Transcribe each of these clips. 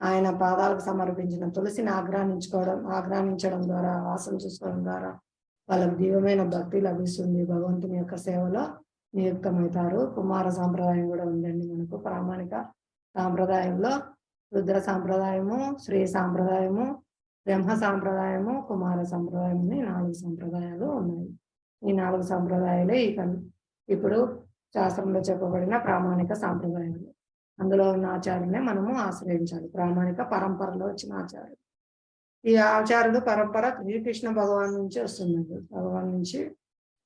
ఆయన పాదాలకు సమర్పించిన తులసిని ఆగ్రానించడం ద్వారా, వాసన చూసుకోవడం ద్వారా వాళ్ళకు దివ్యమైన భక్తి లభిస్తుంది. భగవంతుని యొక్క సేవలో నియుక్తమవుతారు. కుమార సాంప్రదాయం కూడా ఉందండి మనకు. ప్రామాణిక సాంప్రదాయంలో రుద్ర సాంప్రదాయము, శ్రీ సాంప్రదాయము, బ్రహ్మ సాంప్రదాయము, కుమార సాంప్రదాయం అని 4 సంప్రదాయాలు ఉన్నాయి. ఈ 4 సంప్రదాయాలే ఇప్పుడు శాస్త్రంలో చెప్పబడిన ప్రామాణిక సాంప్రదాయాలు. అందులో ఉన్న ఆచార్యులనే మనము ఆశ్రయించాలి. ప్రామాణిక పరంపరలో వచ్చిన ఆచార్యులు. ఈ ఆచార్యులు పరంపర శ్రీకృష్ణ భగవాన్ నుంచి వస్తుందండి. భగవాన్ నుంచి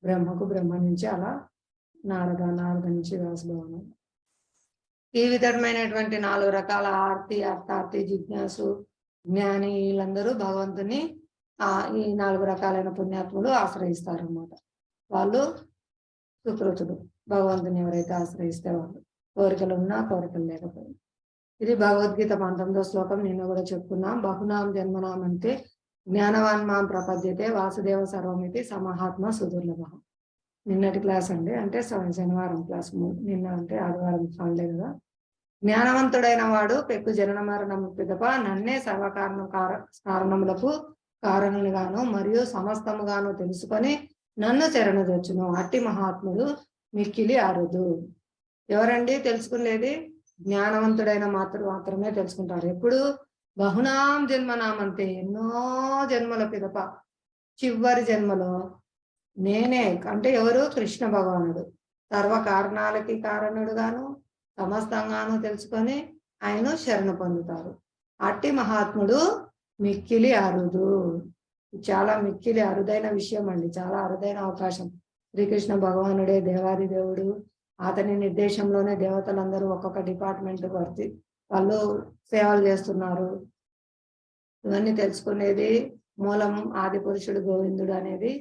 బ్రహ్మకు, బ్రహ్మ నుంచి అలా నారద నుంచి వ్యాసభగవాను. ఈ విధమైనటువంటి 4 రకాల ఆర్తి, అర్థార్థి, జిజ్ఞాసు, జ్ఞాని వీళ్ళందరూ భగవంతుని ఈ 4 రకాలైన పుణ్యాత్ములు ఆశ్రయిస్తారు అన్నమాట. వాళ్ళు సుకృతుడు. భగవంతుని ఎవరైతే ఆశ్రయిస్తే వాళ్ళు కోరికలు ఉన్నా కోరికలు లేకపోయినా. ఇది భగవద్గీత 19వ శ్లోకం. నిన్న కూడా చెప్పుకున్నాం. బహునాం జన్మనాం అంటే జ్ఞానవాన్ మాం ప్రపద్యతే వాసుదేవ సర్వమితి సమహాత్మ సుదుర్లభ. నిన్నటి క్లాస్ అండి, అంటే శనివారం క్లాస్. నిన్న అంటే ఆదివారం హాలిడే కదా. జ్ఞానవంతుడైన వాడు పెక్కు జనన మరణం పిదప నన్నే కారణములకు కారణునిగాను మరియు సమస్తముగాను తెలుసుకొని నన్ను శరణుదొచ్చును. అట్టి మహాత్ముడు మిక్కిలి అరుదు. ఎవరండి తెలుసుకునేది? జ్ఞానవంతుడైన మాత్రమే తెలుసుకుంటారు. ఎప్పుడు? బహునాం జన్మనామంతే, ఎన్నో జన్మల పిదప చివరి జన్మలో నేనే అంటే ఎవరు? కృష్ణ భగవానుడు సర్వ కారణాలకి కారణుడుగాను సమస్తంగాను తెలుసుకొని ఆయన శరణ పొందుతారు. అట్టి మహాత్ముడు మిక్కిలి అరుదు. చాలా మిక్కిలి అరుదైన విషయం అండి, చాలా అరుదైన అవకాశం. శ్రీకృష్ణ భగవానుడే దేవాది దేవుడు. అతని నిర్దేశంలోనే దేవతలందరూ ఒక్కొక్క డిపార్ట్మెంట్ వాళ్ళు సేవలు చేస్తున్నారు. ఇవన్నీ తెలుసుకునేది మూలం ఆది పురుషుడు గోవిందుడు అనేది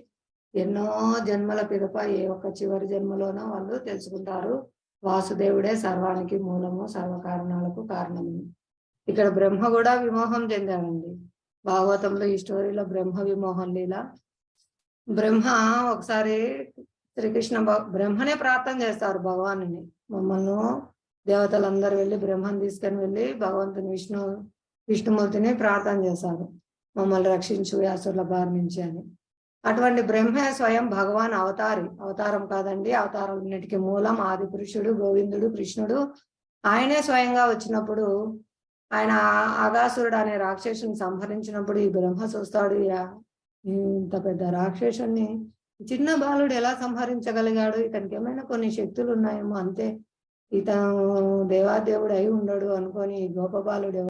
ఎన్నో జన్మల పిదప ఏ ఒక్క చివరి జన్మలోనో వాళ్ళు తెలుసుకుంటారు. వాసుదేవుడే సర్వానికి మూలము, సర్వ కారణాలకు కారణము. ఇక్కడ బ్రహ్మ కూడా విమోహం చెందాడండి. భాగవతంలో ఈ స్టోరీలో బ్రహ్మ విమోహం లీల. బ్రహ్మ ఒకసారి బ్రహ్మనే ప్రార్థన చేస్తారు భగవానుని. మమ్మల్ని దేవతలందరూ వెళ్ళి బ్రహ్మను తీసుకొని వెళ్ళి భగవంతుని విష్ణుమూర్తిని ప్రార్థన చేశారు, మమ్మల్ని రక్షించు అసురుల బారి నుంచి అని. అటువంటి బ్రహ్మ స్వయం భగవాన్ అవతారం కాదండి, అవతారాలన్నిటికీ మూలం ఆది పురుషుడు గోవిందుడు కృష్ణుడు. ఆయనే స్వయంగా వచ్చినప్పుడు ఆయన ఆగాసురుడు అనే రాక్షసుని సంహరించినప్పుడు ఈ బ్రహ్మ చూస్తాడు, ఇంత పెద్ద రాక్షసుని చిన్న బాలుడు ఎలా సంహరించగలిగాడు? ఇతనికి ఏమైనా కొన్ని శక్తులు ఉన్నాయేమో, అంతే ఇతను దేవాదేవుడు అయి ఉండడు అనుకొని గోపబాలుడు